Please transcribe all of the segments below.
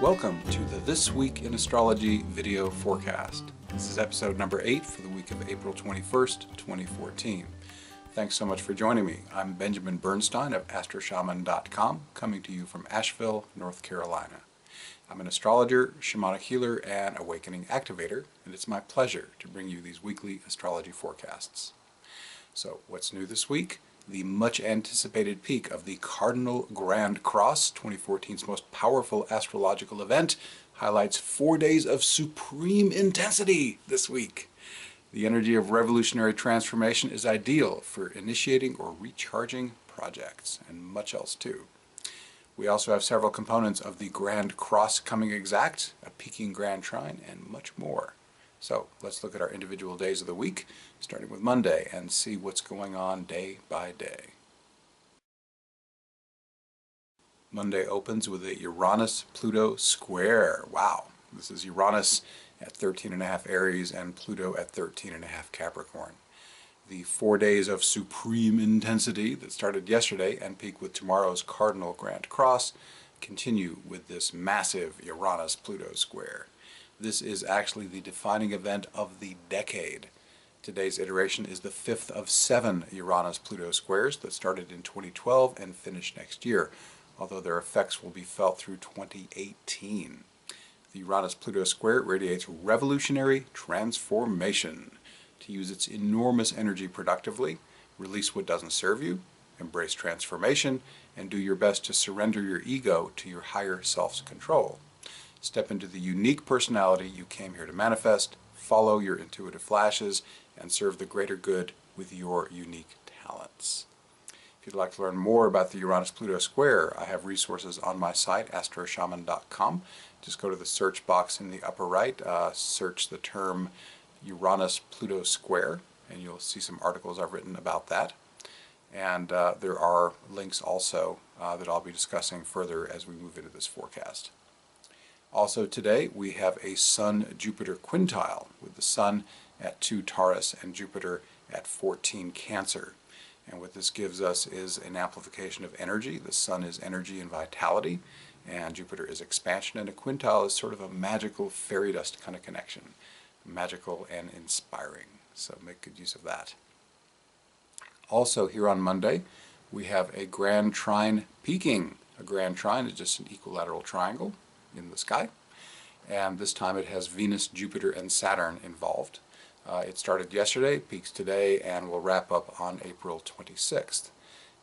Welcome to the This Week in Astrology video forecast. This is episode number 8 for the week of April 21st, 2014. Thanks so much for joining me. I'm Benjamin Bernstein of astroshaman.com, coming to you from Asheville, North Carolina. I'm an astrologer, shamanic healer, and awakening activator, and it's my pleasure to bring you these weekly astrology forecasts. So, what's new this week? The much anticipated peak of the Cardinal Grand Cross, 2014's most powerful astrological event, highlights 4 days of supreme intensity this week. The energy of revolutionary transformation is ideal for initiating or recharging projects, and much else too. We also have several components of the Grand Cross coming exact, a peaking Grand Trine, and much more. So let's look at our individual days of the week, starting with Monday, and see what's going on day by day. Monday opens with a Uranus-Pluto square. Wow, this is Uranus at 13.5 Aries and Pluto at 13.5 Capricorn. The 4 days of supreme intensity that started yesterday and peak with tomorrow's Cardinal Grand Cross continue with this massive Uranus-Pluto square. This is actually the defining event of the decade. Today's iteration is the 5th of 7 Uranus-Pluto squares that started in 2012 and finish next year, although their effects will be felt through 2018. The Uranus-Pluto square radiates revolutionary transformation. To use its enormous energy productively, release what doesn't serve you, embrace transformation, and do your best to surrender your ego to your higher self's control. Step into the unique personality you came here to manifest, follow your intuitive flashes, and serve the greater good with your unique talents. If you'd like to learn more about the Uranus-Pluto square, I have resources on my site, astroshaman.com. Just go to the search box in the upper right, search the term Uranus-Pluto square, and you'll see some articles I've written about that. And there are links also that I'll be discussing further as we move into this forecast. Also today we have a Sun-Jupiter quintile with the Sun at 2 Taurus and Jupiter at 14 Cancer. And what this gives us is an amplification of energy. The Sun is energy and vitality, and Jupiter is expansion, and a quintile is sort of a magical fairy dust kind of connection. Magical and inspiring. So make good use of that. Also here on Monday we have a Grand Trine peaking. A Grand Trine is just an equilateral triangle in the sky, and this time it has Venus, Jupiter, and Saturn involved. It started yesterday, peaks today, and will wrap up on April 26th.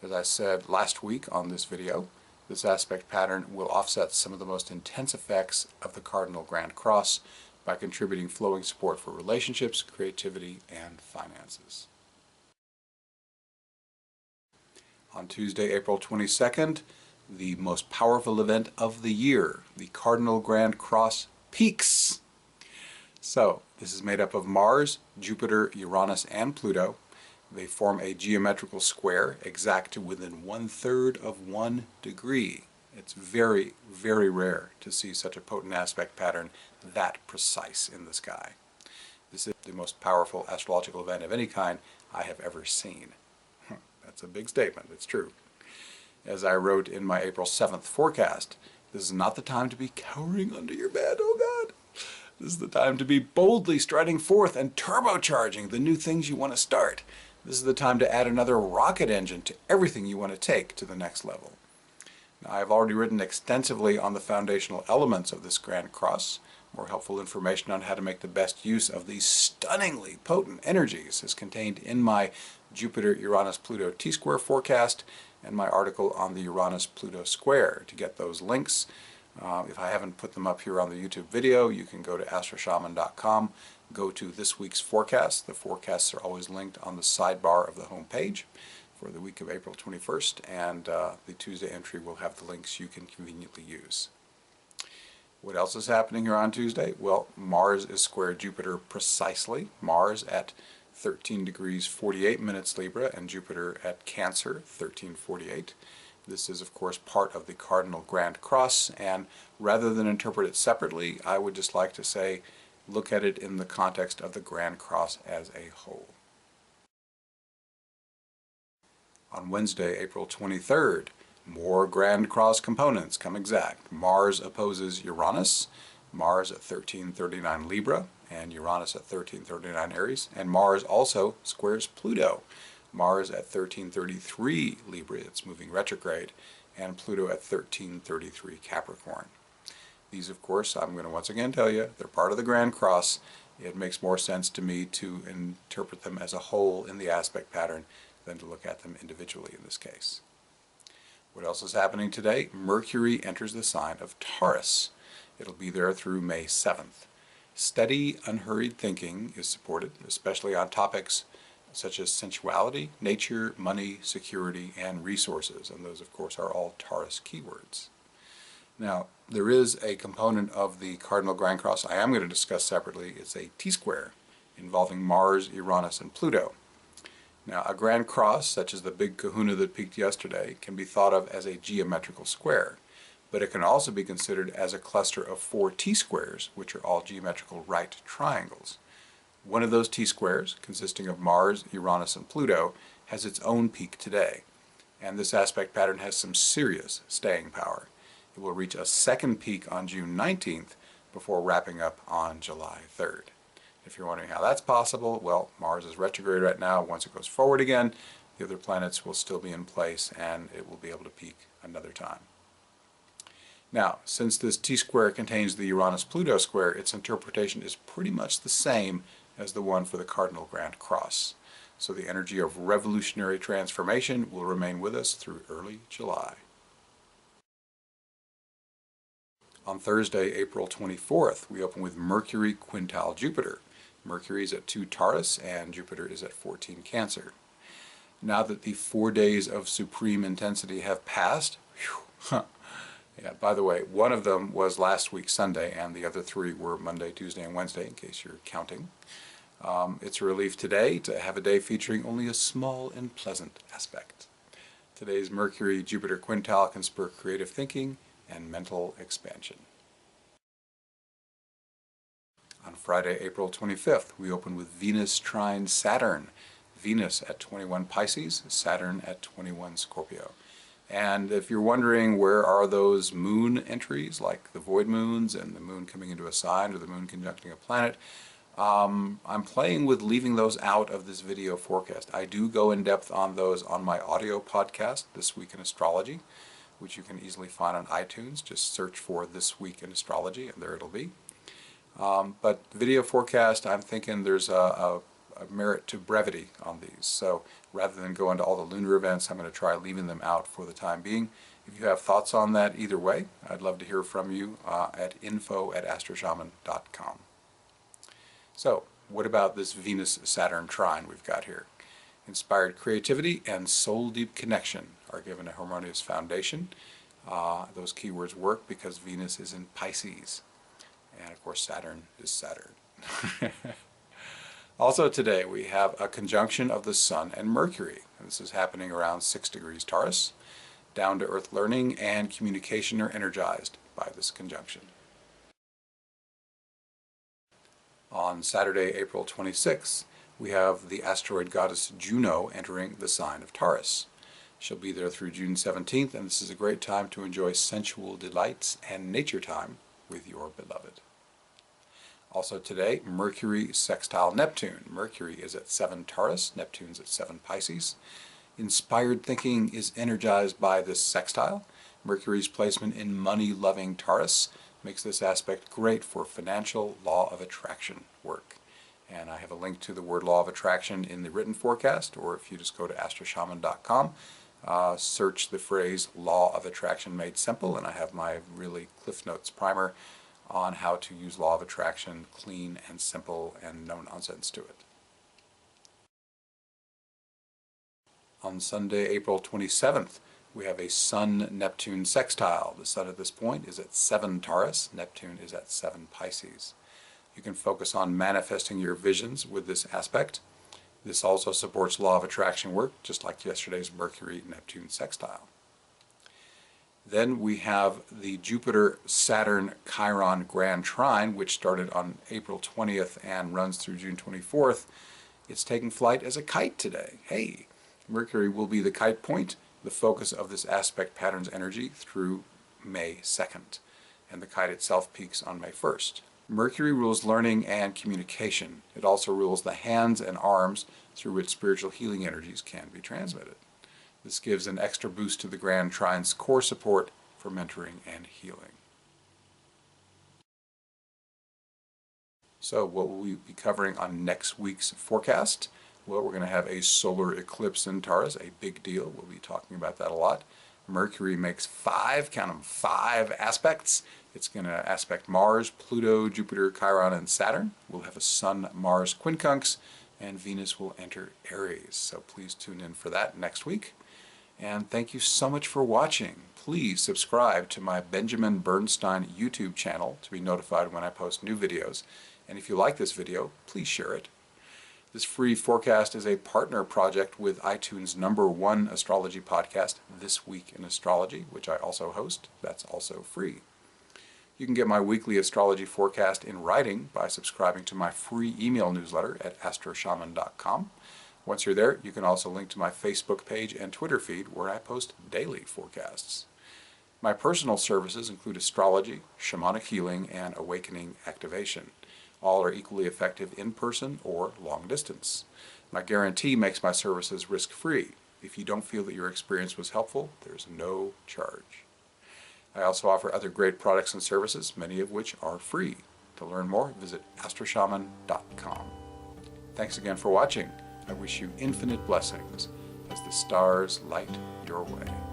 As I said last week on this video, this aspect pattern will offset some of the most intense effects of the Cardinal Grand Cross by contributing flowing support for relationships, creativity, and finances. On Tuesday, April 22nd, the most powerful event of the year, the Cardinal Grand Cross peaks. So, this is made up of Mars, Jupiter, Uranus, and Pluto. They form a geometrical square exact to within 1/3 of 1 degree. It's very, very rare to see such a potent aspect pattern that precise in the sky. This is the most powerful astrological event of any kind I have ever seen. That's a big statement, it's true. As I wrote in my April 7th forecast, this is not the time to be cowering under your bed, oh God. This is the time to be boldly striding forth and turbocharging the new things you want to start. This is the time to add another rocket engine to everything you want to take to the next level. Now, I've already written extensively on the foundational elements of this Grand Cross. More helpful information on how to make the best use of these stunningly potent energies is contained in my Jupiter-Uranus-Pluto T-square forecast and my article on the Uranus-Pluto square. To get those links, if I haven't put them up here on the YouTube video, you can go to astroshaman.com, go to this week's forecast. The forecasts are always linked on the sidebar of the home page for the week of April 21st, and the Tuesday entry will have the links you can conveniently use. What else is happening here on Tuesday? Well, Mars is square Jupiter precisely. Mars at 13 degrees 48 minutes Libra and Jupiter at Cancer, 1348. This is, of course, part of the Cardinal Grand Cross, and rather than interpret it separately, I would just like to say, look at it in the context of the Grand Cross as a whole. On Wednesday, April 23rd, More Grand Cross components come exact. Mars opposes Uranus, Mars at 1339 Libra, and Uranus at 1339 Aries, and Mars also squares Pluto. Mars at 1333 Libra, it's moving retrograde, and Pluto at 1333 Capricorn. These, of course, I'm going to once again tell you, they're part of the Grand Cross. It makes more sense to me to interpret them as a whole in the aspect pattern than to look at them individually in this case. What else is happening today? Mercury enters the sign of Taurus. It'll be there through May 7th. Steady, unhurried thinking is supported, especially on topics such as sensuality, nature, money, security, and resources. And those, of course, are all Taurus keywords. Now, there is a component of the cardinal Grand Cross I am going to discuss separately. It's a T-square involving Mars, Uranus, and Pluto. Now, a Grand Cross, such as the big kahuna that peaked yesterday, can be thought of as a geometrical square, but it can also be considered as a cluster of 4 T-squares, which are all geometrical right triangles. One of those T-squares, consisting of Mars, Uranus, and Pluto, has its own peak today, and this aspect pattern has some serious staying power. It will reach a second peak on June 19th before wrapping up on July 3rd. If you're wondering how that's possible, well, Mars is retrograde right now. Once it goes forward again, the other planets will still be in place and it will be able to peak another time. Now, since this T-square contains the Uranus-Pluto square, its interpretation is pretty much the same as the one for the cardinal Grand Cross. So the energy of revolutionary transformation will remain with us through early July. On Thursday, April 24th, we open with Mercury quintile Jupiter. Mercury is at 2 Taurus and Jupiter is at 14 Cancer. Now that the 4 days of supreme intensity have passed, yeah, by the way, one of them was last week Sunday and the other 3 were Monday, Tuesday, and Wednesday, in case you're counting. It's a relief today to have a day featuring only a small and pleasant aspect. Today's Mercury-Jupiter quintile can spur creative thinking and mental expansion. On Friday, April 25th, we open with Venus trine Saturn. Venus at 21 Pisces, Saturn at 21 Scorpio. And if you're wondering where are those moon entries, like the void moons and the moon coming into a sign or the moon conjuncting a planet, I'm playing with leaving those out of this video forecast. I do go in depth on those on my audio podcast, This Week in Astrology, which you can easily find on iTunes. Just search for This Week in Astrology and there it'll be. But video forecast, I'm thinking there's a merit to brevity on these. So rather than go into all the lunar events, I'm going to try leaving them out for the time being. If you have thoughts on that either way, I'd love to hear from you at info@astroshaman.com. So what about this Venus-Saturn trine we've got here? Inspired creativity and soul-deep connection are given a harmonious foundation. Those keywords work because Venus is in Pisces. And of course Saturn is Saturn. Also today we have a conjunction of the Sun and Mercury. And this is happening around 6 degrees Taurus. Down-to-earth learning and communication are energized by this conjunction. On Saturday, April 26th, we have the asteroid goddess Juno entering the sign of Taurus. She'll be there through June 17th, and this is a great time to enjoy sensual delights and nature time with your beloved. Also today, Mercury sextile Neptune. Mercury is at 7 Taurus, Neptune's at 7 Pisces. Inspired thinking is energized by this sextile. Mercury's placement in money-loving Taurus makes this aspect great for financial law of attraction work. And I have a link to the word law of attraction in the written forecast, or if you just go to astroshaman.com, search the phrase law of attraction made simple, and I have my really Cliff Notes primer on how to use law of attraction clean and simple and no nonsense to it. On Sunday, April 27th, we have a Sun-Neptune sextile. The Sun at this point is at 7 Taurus, Neptune is at 7 Pisces. You can focus on manifesting your visions with this aspect. This also supports law of attraction work, just like yesterday's Mercury-Neptune sextile. Then we have the Jupiter-Saturn-Chiron Grand Trine, which started on April 20th and runs through June 24th. It's taking flight as a kite today. Hey! Mercury will be the kite point, the focus of this aspect pattern's energy through May 2nd, and the kite itself peaks on May 1st. Mercury rules learning and communication. It also rules the hands and arms through which spiritual healing energies can be transmitted. This gives an extra boost to the Grand Trine's core support for mentoring and healing. So what will we be covering on next week's forecast? Well, we're going to have a solar eclipse in Taurus, a big deal. We'll be talking about that a lot. Mercury makes 5, count them, 5 aspects. It's going to aspect Mars, Pluto, Jupiter, Chiron, and Saturn. We'll have a Sun-Mars quincunx, and Venus will enter Aries. So please tune in for that next week. And thank you so much for watching. Please subscribe to my Benjamin Bernstein YouTube channel to be notified when I post new videos. And if you like this video, please share it. This free forecast is a partner project with iTunes' #1 astrology podcast, This Week in Astrology, which I also host. That's also free. You can get my weekly astrology forecast in writing by subscribing to my free email newsletter at astroshaman.com. Once you're there, you can also link to my Facebook page and Twitter feed where I post daily forecasts. My personal services include astrology, shamanic healing, and awakening activation. All are equally effective in person or long distance. My guarantee makes my services risk-free. If you don't feel that your experience was helpful, there's no charge. I also offer other great products and services, many of which are free. To learn more, visit astroshaman.com. Thanks again for watching. I wish you infinite blessings as the stars light your way.